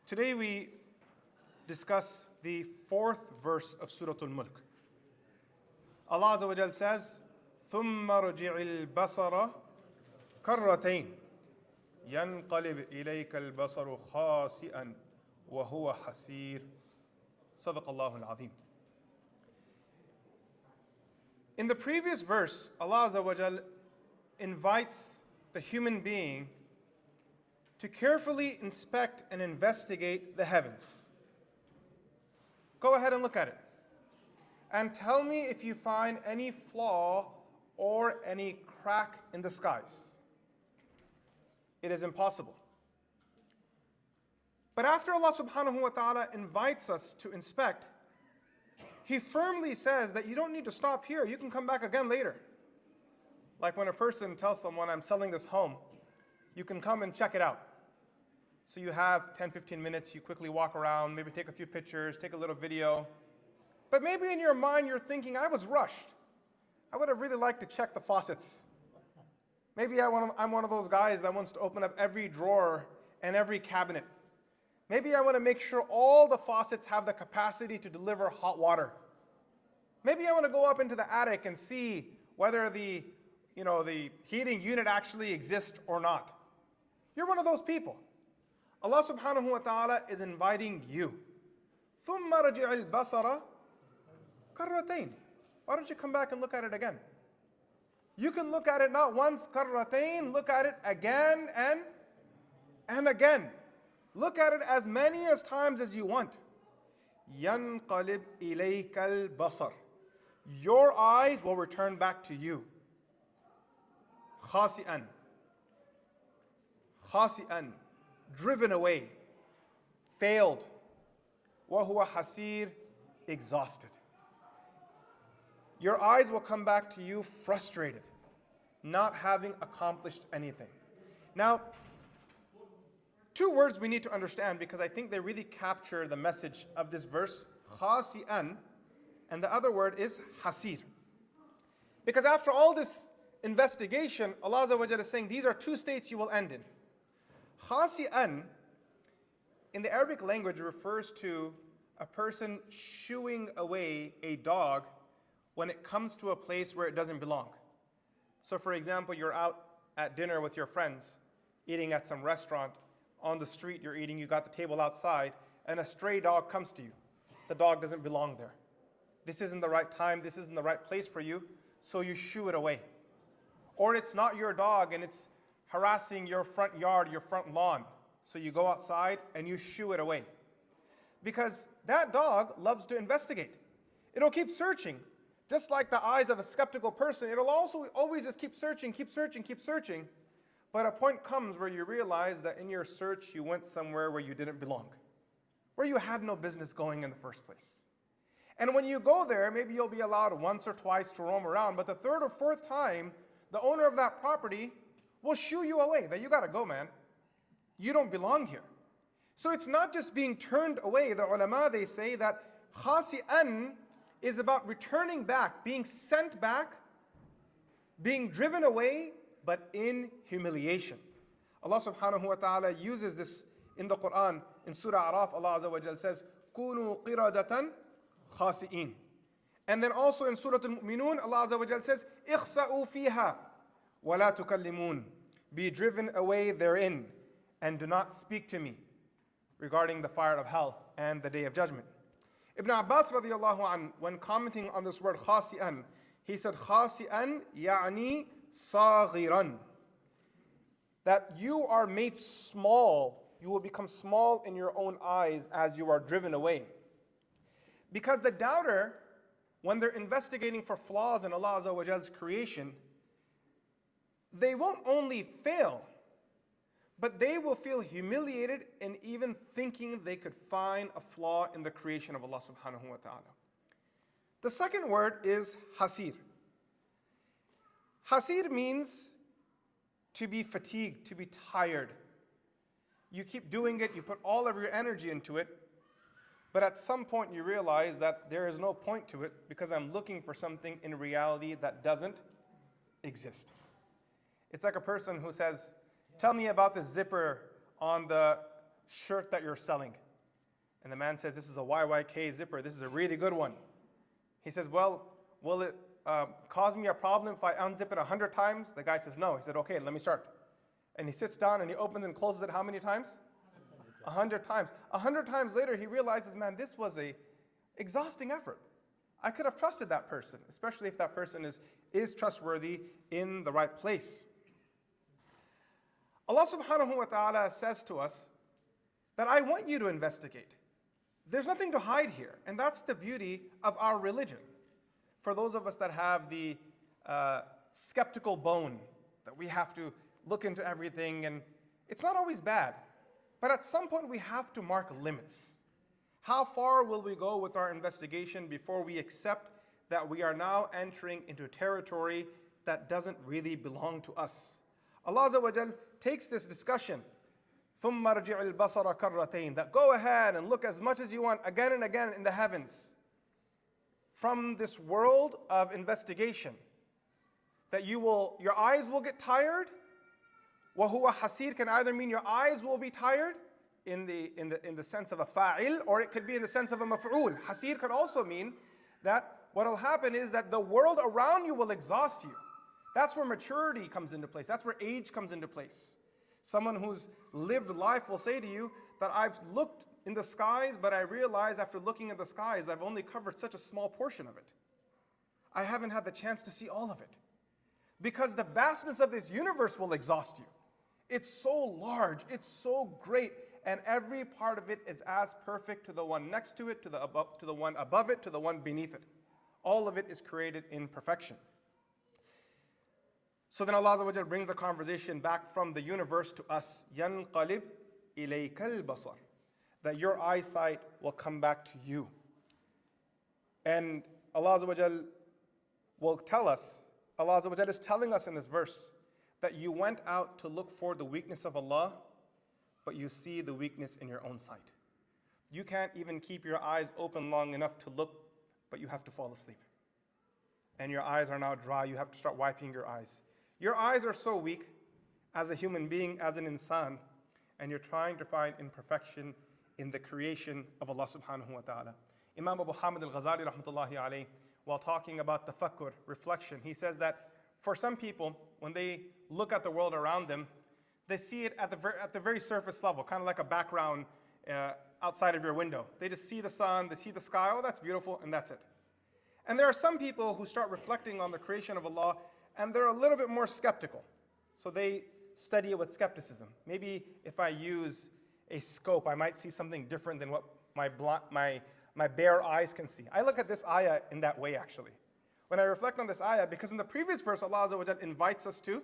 Today we discuss the 4th verse of Surah al-Mulk. Allah Azza wa Jal says, ثُمَّ رَجِعِ الْبَصَرَ كَرَّتَيْنِ يَنْقَلِبْ إِلَيْكَ الْبَصَرُ خَاسِئًا وَهُوَ حَسِيرٌ. صدق الله العظيم. In the previous verse, Allah Azza wa Jal invites the human being to carefully inspect and investigate the heavens. Go ahead and look at it. And tell me if you find any flaw or any crack in the skies. It is impossible. But after Allah subhanahu wa ta'ala invites us to inspect, He firmly says that you don't need to stop here. You can come back again later. Like when a person tells someone, I'm selling this home, you can come and check it out. So you have 10, 15 minutes, you quickly walk around, maybe take a few pictures, take a little video. But maybe in your mind you're thinking, I was rushed. I would have really liked to check the faucets. Maybe I'm one of those guys that wants to open up every drawer and every cabinet. Maybe I want to make sure all the faucets have the capacity to deliver hot water. Maybe I want to go up into the attic and see whether the heating unit actually exists or not. You're one of those people. Allah subhanahu wa ta'ala is inviting you. ثُمَّ رَجِعِ الْبَصَرَ كَرَّتَيْنِ. Why don't you come back and look at it again? You can look at it not once, كَرَّتَيْنِ, look at it again and again. Look at it as many as times as you want. يَنْقَلِبْ إِلَيْكَ الْبَصَرِ. Your eyes will return back to you. خَاسِئًا. خَاسِئًا. Driven away, failed, وَهُوَ حَسِيرٌ, exhausted. Your eyes will come back to you frustrated, not having accomplished anything. Now, two words we need to understand because I think they really capture the message of this verse, خَاسِئًا, and the other word is hasir. Because after all this investigation, Allah Azza wa Jalla is saying these are two states you will end in. Khasi'an, in the Arabic language, refers to a person shooing away a dog when it comes to a place where it doesn't belong. So for example, you're out at dinner with your friends, eating at some restaurant, on the street you're eating, you got the table outside, and a stray dog comes to you. The dog doesn't belong there. This isn't the right time, this isn't the right place for you, so you shoo it away. Or it's not your dog and it's harassing your front yard, your front lawn. So you go outside and you shoo it away. Because that dog loves to investigate. It'll keep searching. Just like the eyes of a skeptical person, it'll also always just keep searching, keep searching, keep searching. But a point comes where you realize that in your search you went somewhere where you didn't belong. Where you had no business going in the first place. And when you go there, maybe you'll be allowed once or twice to roam around, but the third or fourth time, the owner of that property will shoo you away, that you gotta go, man. You don't belong here. So it's not just being turned away. The ulama, they say that khasi'an is about returning back, being sent back, being driven away, but in humiliation. Allah subhanahu wa ta'ala uses this in the Quran. In Surah Ar-Raḥmān, Allah Azza wa Jal says, كُونُوا قِرَدَةً خَاسِئِينَ. And then also in Surah al-Mu'minun, Allah Azza wa Jal says, اخسأوا فيها وَلَا تُكَلِّمُونَ. Be driven away therein, and do not speak to me regarding the fire of hell and the day of judgment. Ibn Abbas radiallahu anh, when commenting on this word khasi'an, he said, khasi'an ya'ni saghiran. That you are made small, you will become small in your own eyes as you are driven away. Because the doubter, when they're investigating for flaws in Allah Azza wa Jal's creation, they won't only fail, but they will feel humiliated in even thinking they could find a flaw in the creation of Allah subhanahu wa ta'ala. The second word is hasir. Hasir means to be fatigued, to be tired. You keep doing it, you put all of your energy into it, but at some point you realize that there is no point to it because I'm looking for something in reality that doesn't exist. It's like a person who says, tell me about the zipper on the shirt that you're selling. And the man says, this is a YYK zipper. This is a really good one. He says, well, will it cause me a problem if I unzip it 100 times? The guy says, no. He said, okay, let me start. And he sits down and he opens and closes it how many times? 100 times. 100 times later, he realizes, man, this was a exhausting effort. I could have trusted that person, especially if that person is trustworthy in the right place. Allah subhanahu wa ta'ala says to us that I want you to investigate. There's nothing to hide here. And that's the beauty of our religion. For those of us that have the skeptical bone, that we have to look into everything, and it's not always bad. But at some point we have to mark limits. How far will we go with our investigation before we accept that we are now entering into territory that doesn't really belong to us? Allah Azza wa Jal takes this discussion, ثُمَّ رَجِعِ الْبَصَرَ كَرَّتَيْنِ, that go ahead and look as much as you want again and again in the heavens. From this world of investigation, that your eyes will get tired. وَهُوَ حَسِيرٌ can either mean your eyes will be tired in the sense of a fa'il, or it could be in the sense of a maf'ul. Hasir could also mean that what will happen is that the world around you will exhaust you. That's where maturity comes into place. That's where age comes into place. Someone who's lived life will say to you that I've looked in the skies, but I realize after looking at the skies, I've only covered such a small portion of it. I haven't had the chance to see all of it. Because the vastness of this universe will exhaust you. It's so large, it's so great, and every part of it is as perfect to the one next to it, to the one above it, to the one beneath it. All of it is created in perfection. So then Allah Azza wa Jalla brings the conversation back from the universe to us. يَنْقَلِبْ إِلَيْكَ الْبَصَرِ, that your eyesight will come back to you. And Allah Azza wa Jalla will tell us, Allah Azza wa Jalla is telling us in this verse, that you went out to look for the weakness of Allah, but you see the weakness in your own sight. You can't even keep your eyes open long enough to look, but you have to fall asleep. And your eyes are now dry, you have to start wiping your eyes. Your eyes are so weak as a human being, as an insan, and you're trying to find imperfection in the creation of Allah subhanahu wa ta'ala. Imam Abu Hamid al-Ghazali rahmatullahi alayhi, while talking about tafakkur, reflection, he says that for some people, when they look at the world around them, they see it at the very surface level, kind of like a background outside of your window. They just see the sun, they see the sky, oh, that's beautiful, and that's it. And there are some people who start reflecting on the creation of Allah, and they're a little bit more skeptical. So they study it with skepticism. Maybe if I use a scope, I might see something different than what my bare eyes can see. I look at this ayah in that way, actually. When I reflect on this ayah, because in the previous verse, Allah Azza wa Jal invites us to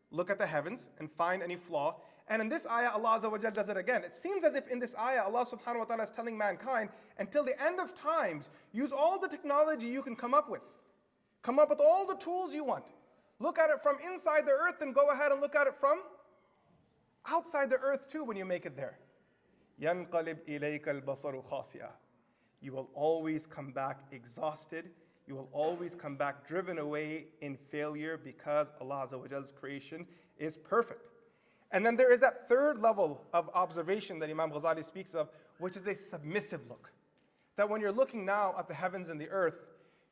look at the heavens and find any flaw. And in this ayah, Allah Azza wa Jal does it again. It seems as if in this ayah, Allah subhanahu wa ta'ala is telling mankind, until the end of times, use all the technology you can come up with. Come up with all the tools you want. Look at it from inside the earth and go ahead and look at it from outside the earth too when you make it there. يَنْقَلِبْ إِلَيْكَ الْبَصَرُ خَاسِئًا. You will always come back exhausted. You will always come back driven away in failure because Allah Azza wa Jalla's creation is perfect. And then there is that third level of observation that Imam Ghazali speaks of, which is a submissive look. That when you're looking now at the heavens and the earth,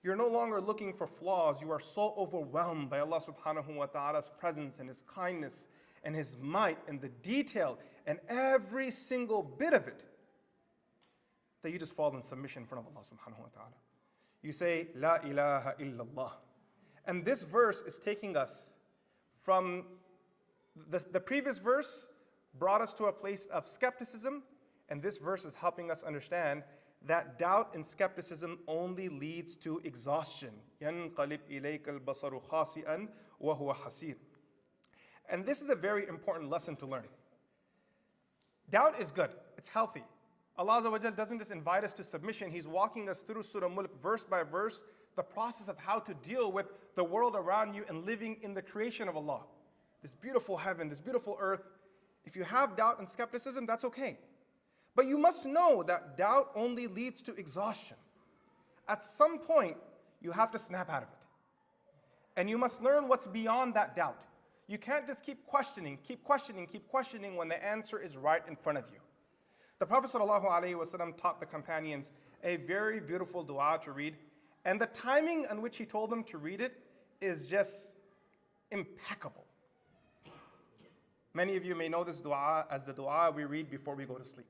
you're no longer looking for flaws. You are so overwhelmed by Allah subhanahu wa ta'ala's presence and His kindness and His might and the detail and every single bit of it, that you just fall in submission in front of Allah subhanahu wa ta'ala. You say, La ilaha illallah. And this verse is taking us from, the previous verse brought us to a place of skepticism, and this verse is helping us understand that doubt and skepticism only leads to exhaustion. يَنْقَلِبْ إِلَيْكَ الْبَصَرُ خَاسِئًا وَهُوَ حَسِيرٌ. And this is a very important lesson to learn. Doubt is good. It's healthy. Allah Azza wa Jal doesn't just invite us to submission. He's walking us through Surah al-Mulk verse by verse, the process of how to deal with the world around you and living in the creation of Allah. This beautiful heaven, this beautiful earth. If you have doubt and skepticism, that's okay. But you must know that doubt only leads to exhaustion. At some point, you have to snap out of it. And you must learn what's beyond that doubt. You can't just keep questioning when the answer is right in front of you. The Prophet ﷺ taught the companions a very beautiful dua to read, and the timing on which he told them to read it is just impeccable. Many of you may know this dua as the dua we read before we go to sleep.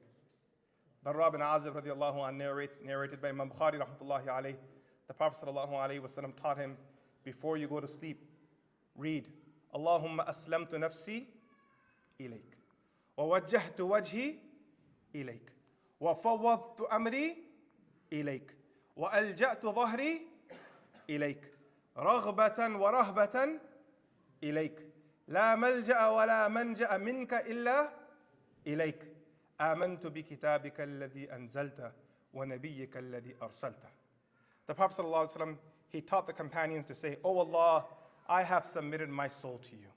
Barra bin Azib radiallahu anhu narrated by Imam Bukhari rahmatullahi alayhi, the Prophet ﷺ taught him, before you go to sleep, read, Allahumma aslamtu nafsi ilayk, wa wajjahtu wajhi ilayk, wa fawwadtu amri ilayk, wa alja'tu dhahri ilayk, raghbatan wa rahbatan ilayk, la malja'a wa la manja'a minka illa ilayk, amantu bi kitabika alladhi anzalta wa nabiyyika alladhi arsalta. The Prophet ﷺ, he taught the companions to say, "O Allah, I have submitted my soul to you,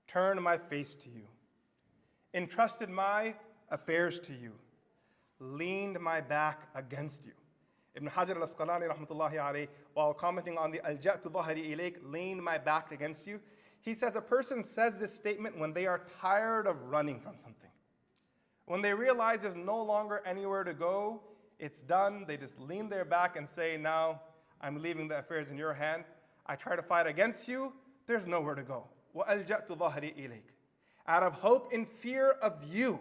turned my face to you, entrusted my affairs to you, leaned my back against you." Ibn Hajar al-Asqalani rahmatullahi alayhi, while commenting on the alja'tu dhahri ilayk, leaned my back against you, he says a person says this statement when they are tired of running from something. When they realize there's no longer anywhere to go, it's done, they just lean their back and say, now I'm leaving the affairs in your hand. I try to fight against you, there's nowhere to go. وَأَلْجَأْتُ ظَهْرِي إِلَيْكَ. Out of hope and fear of you.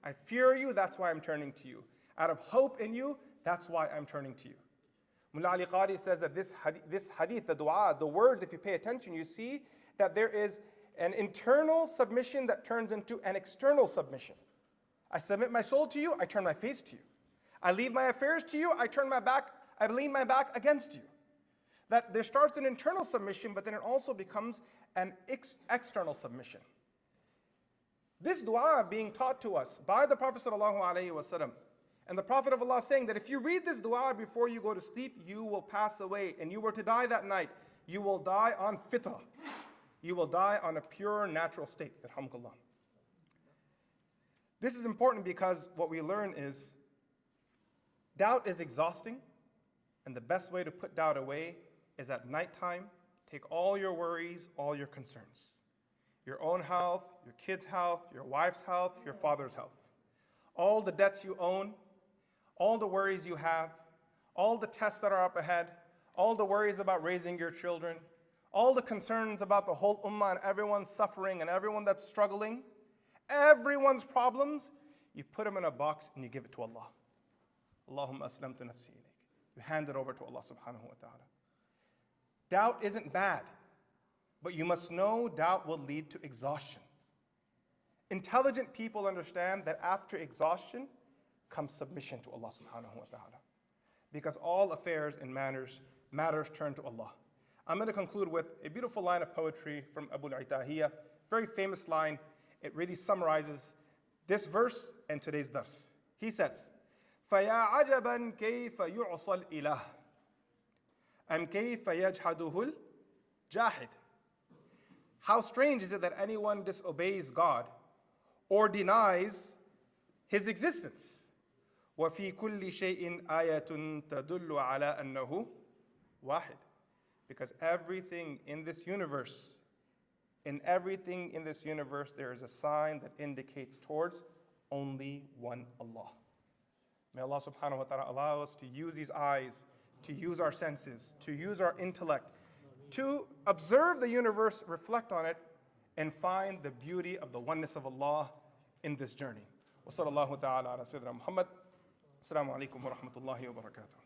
I fear you, that's why I'm turning to you. Out of hope in you, that's why I'm turning to you. Mullah Ali Qari says that this hadith, the dua, the words, if you pay attention, you see that there is an internal submission that turns into an external submission. I submit my soul to you, I turn my face to you. I leave my affairs to you, I lean my back against you. That there starts an internal submission, but then it also becomes an external submission. This dua being taught to us by the Prophet ﷺ, and the Prophet of Allah saying that if you read this dua before you go to sleep, you will pass away, and you were to die that night, you will die on fitrah. You will die on a pure natural state. Yarhamukallah. This is important because what we learn is doubt is exhausting, and the best way to put doubt away is at nighttime. Take all your worries, all your concerns. Your own health, your kids' health, your wife's health, your father's health. All the debts you own, all the worries you have, all the tests that are up ahead, all the worries about raising your children, all the concerns about the whole ummah and everyone's suffering and everyone that's struggling, everyone's problems, you put them in a box and you give it to Allah. Allahumma aslamtu nafsi ilayk. You hand it over to Allah subhanahu wa ta'ala. Doubt isn't bad, but you must know doubt will lead to exhaustion. Intelligent people understand that after exhaustion comes submission to Allah subhanahu wa ta'ala. Because all affairs and matters turn to Allah. I'm going to conclude with a beautiful line of poetry from Abu al-Itahiyya, very famous line. It really summarizes this verse and today's dars. He says, فَيَا عَجَبًا كَيْفَ يُعْصَى الْإِلَهِ أَمْ كَيْفَ يَجْحَدُهُ الْجَاحِدُ. How strange is it that anyone disobeys God or denies His existence. وَفِي كُلِّ شَيْءٍ آيَةٌ تَدُلُّ عَلَىٰ أَنَّهُ وَاحِدٌ. Because everything in this universe, there is a sign that indicates towards only one Allah. May Allah subhanahu wa ta'ala allow us to use these eyes, to use our senses, to use our intellect, to observe the universe, reflect on it, and find the beauty of the oneness of Allah in this journey. Wa sallallahu ta'ala ala Sayyidina Muhammad. Assalamu alaikum wa rahmatullahi wa barakatuh.